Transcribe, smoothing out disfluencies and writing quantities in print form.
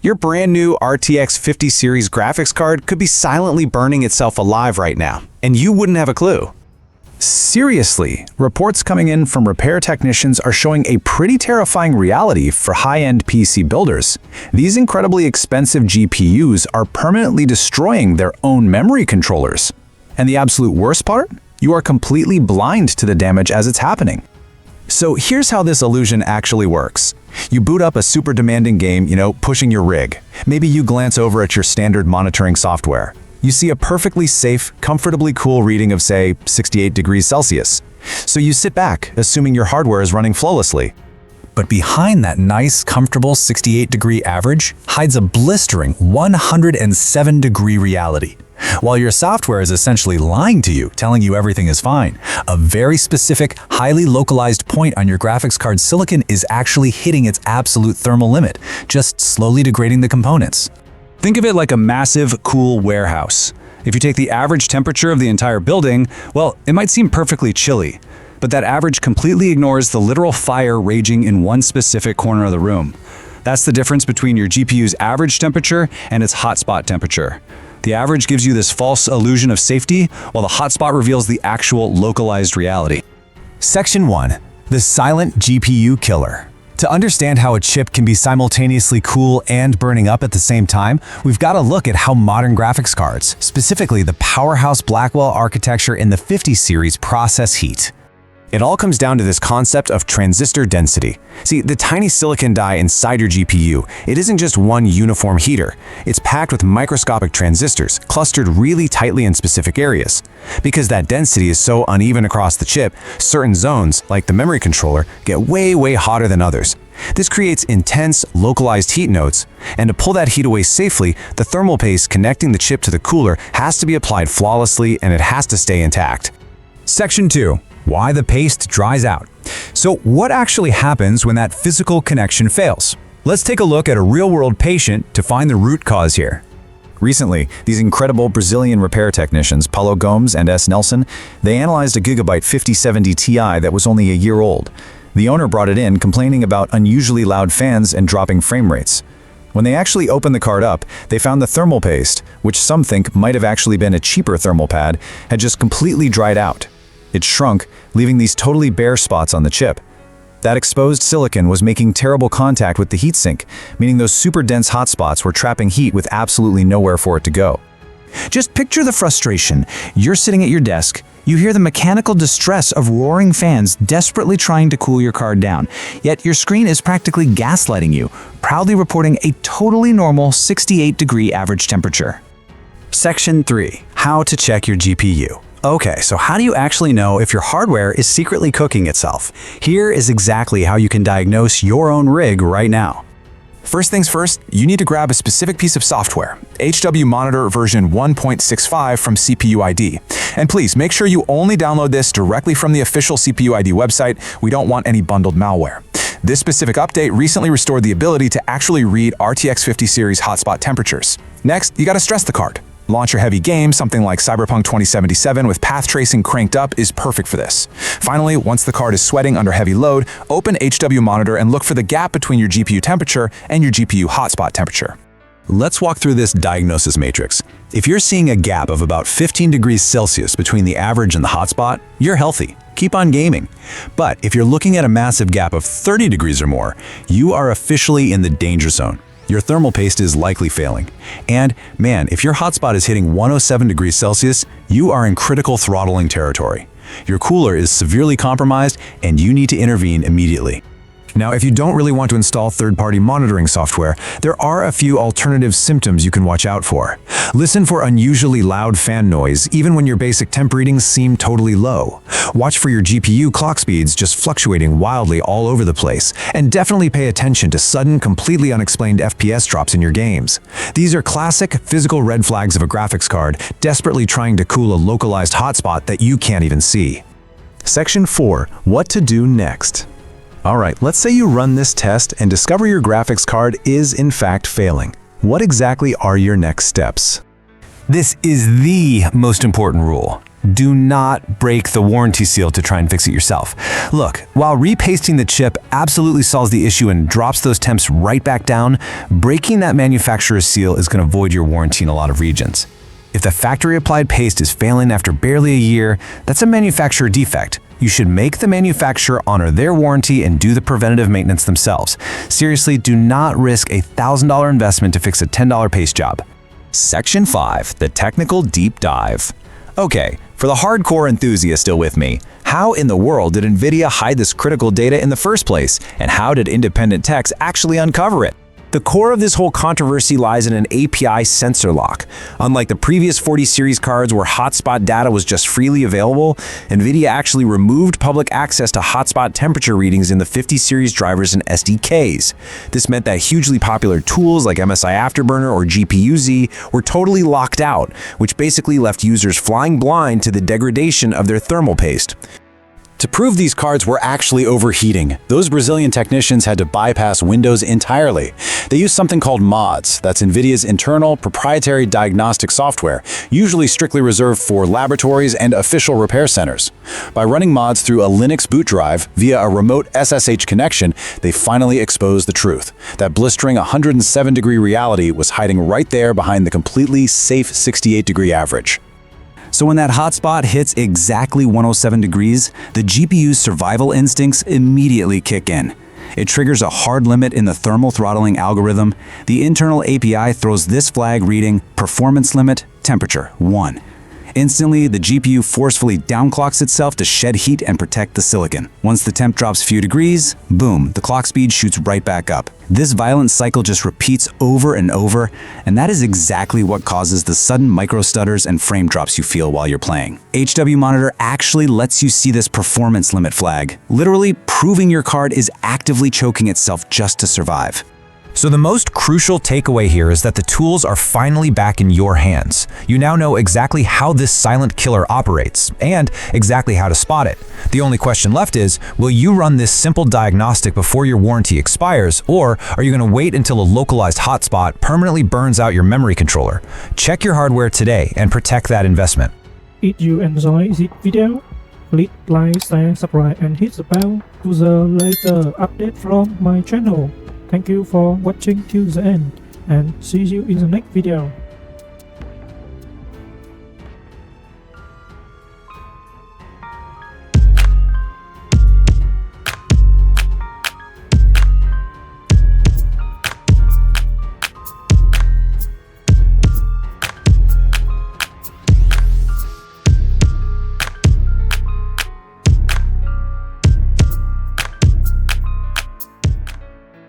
Your brand new RTX 50 series graphics card could be silently burning itself alive right now, and you wouldn't have a clue. Seriously, reports coming in from repair technicians are showing a pretty terrifying reality for high-end PC builders. These incredibly expensive GPUs are permanently destroying their own memory controllers. And the absolute worst part? You are completely blind to the damage as it's happening. So here's how this illusion actually works. You boot up a super demanding game, pushing your rig. Maybe you glance over at your standard monitoring software. You see a perfectly safe, comfortably cool reading of, say, 68 degrees Celsius. So you sit back, assuming your hardware is running flawlessly. But behind that nice, comfortable 68-degree average hides a blistering 107-degree reality. While your software is essentially lying to you, telling you everything is fine, a very specific, highly localized point on your graphics card silicon is actually hitting its absolute thermal limit, just slowly degrading the components. Think of it like a massive, cool warehouse. If you take the average temperature of the entire building, well, it might seem perfectly chilly, but that average completely ignores the literal fire raging in one specific corner of the room. That's the difference between your GPU's average temperature and its hotspot temperature. The average gives you this false illusion of safety, while the hotspot reveals the actual localized reality. Section 1. The silent GPU killer. To understand how a chip can be simultaneously cool and burning up at the same time, we've got to look at how modern graphics cards, specifically the powerhouse Blackwell architecture in the 50 series, process heat. It all comes down to this concept of transistor density. See, the tiny silicon die inside your GPU, it isn't just one uniform heater. It's packed with microscopic transistors, clustered really tightly in specific areas. Because that density is so uneven across the chip, certain zones, like the memory controller, get way hotter than others. This creates intense, localized heat nodes, and to pull that heat away safely, the thermal paste connecting the chip to the cooler has to be applied flawlessly, and it has to stay intact. Section 2. Why the paste dries out. So what actually happens when that physical connection fails? Let's take a look at a real-world patient to find the root cause here. Recently, these incredible Brazilian repair technicians, Paulo Gomes and S. Nelson, they analyzed a Gigabyte 5070 Ti that was only a year old. The owner brought it in complaining about unusually loud fans and dropping frame rates. When they actually opened the card up, they found the thermal paste, which some think might have actually been a cheaper thermal pad, had just completely dried out. It shrunk, leaving these totally bare spots on the chip. That exposed silicon was making terrible contact with the heatsink, meaning those super dense hotspots were trapping heat with absolutely nowhere for it to go. Just picture the frustration. You're sitting at your desk, you hear the mechanical distress of roaring fans desperately trying to cool your card down, yet your screen is practically gaslighting you, proudly reporting a totally normal 68-degree average temperature. Section 3. How to check your GPU. Okay, so how do you actually know if your hardware is secretly cooking itself? Here is exactly how you can diagnose your own rig right now. First things first, you need to grab a specific piece of software, HW Monitor version 1.65 from CPU ID. And please make sure you only download this directly from the official CPU ID website. We don't want any bundled malware. This specific update recently restored the ability to actually read RTX 50 series hotspot temperatures. Next, you gotta stress the card. Launch your heavy game, something like Cyberpunk 2077 with path tracing cranked up is perfect for this. Finally, once the card is sweating under heavy load, open HW Monitor and look for the gap between your GPU temperature and your GPU hotspot temperature. Let's walk through this diagnosis matrix. If you're seeing a gap of about 15 degrees Celsius between the average and the hotspot, you're healthy. Keep on gaming. But if you're looking at a massive gap of 30 degrees or more, you are officially in the danger zone. Your thermal paste is likely failing. And man, if your hotspot is hitting 107 degrees Celsius, you are in critical throttling territory. Your cooler is severely compromised and you need to intervene immediately. Now, if you don't really want to install third-party monitoring software, there are a few alternative symptoms you can watch out for. Listen for unusually loud fan noise, even when your basic temp readings seem totally low. Watch for your GPU clock speeds just fluctuating wildly all over the place, and definitely pay attention to sudden, completely unexplained FPS drops in your games. These are classic, physical red flags of a graphics card desperately trying to cool a localized hotspot that you can't even see. Section 4. What to do next. Alright, let's say you run this test and discover your graphics card is in fact failing. What exactly are your next steps? This is the most important rule. Do not break the warranty seal to try and fix it yourself. Look, while repasting the chip absolutely solves the issue and drops those temps right back down, breaking that manufacturer's seal is going to void your warranty in a lot of regions. If the factory-applied paste is failing after barely a year, that's a manufacturer defect. You should make the manufacturer honor their warranty and do the preventative maintenance themselves. Seriously, do not risk a $1,000 investment to fix a $10 paste job. Section 5. The Technical Deep Dive. Okay, for the hardcore enthusiast still with me, how in the world did NVIDIA hide this critical data in the first place? And how did independent techs actually uncover it? The core of this whole controversy lies in an API sensor lock. Unlike the previous 40 series cards where Hotspot data was just freely available, NVIDIA actually removed public access to Hotspot temperature readings in the 50 series drivers and SDKs. This meant that hugely popular tools like MSI Afterburner or GPU-Z were totally locked out, which basically left users flying blind to the degradation of their thermal paste. To prove these cards were actually overheating, those Brazilian technicians had to bypass Windows entirely. They used something called mods, that's NVIDIA's internal proprietary diagnostic software, usually strictly reserved for laboratories and official repair centers. By running mods through a Linux boot drive via a remote SSH connection, they finally exposed the truth. That blistering 107-degree reality was hiding right there behind the completely safe 68-degree average. So when that hotspot hits exactly 107 degrees, the GPU's survival instincts immediately kick in. It triggers a hard limit in the thermal throttling algorithm. The internal API throws this flag reading performance limit, temperature 1. Instantly, the GPU forcefully downclocks itself to shed heat and protect the silicon. Once the temp drops a few degrees, boom, the clock speed shoots right back up. This violent cycle just repeats over and over, and that is exactly what causes the sudden micro stutters and frame drops you feel while you're playing. HW Monitor actually lets you see this performance limit flag, literally proving your card is actively choking itself just to survive. So the most crucial takeaway here is that the tools are finally back in your hands. You now know exactly how this silent killer operates, and exactly how to spot it. The only question left is, will you run this simple diagnostic before your warranty expires, or are you going to wait until a localized hotspot permanently burns out your memory controller? Check your hardware today and protect that investment. If you enjoy this video, please like, share, subscribe and hit the bell to the latest update from my channel. Thank you for watching till the end, and see you in the next video.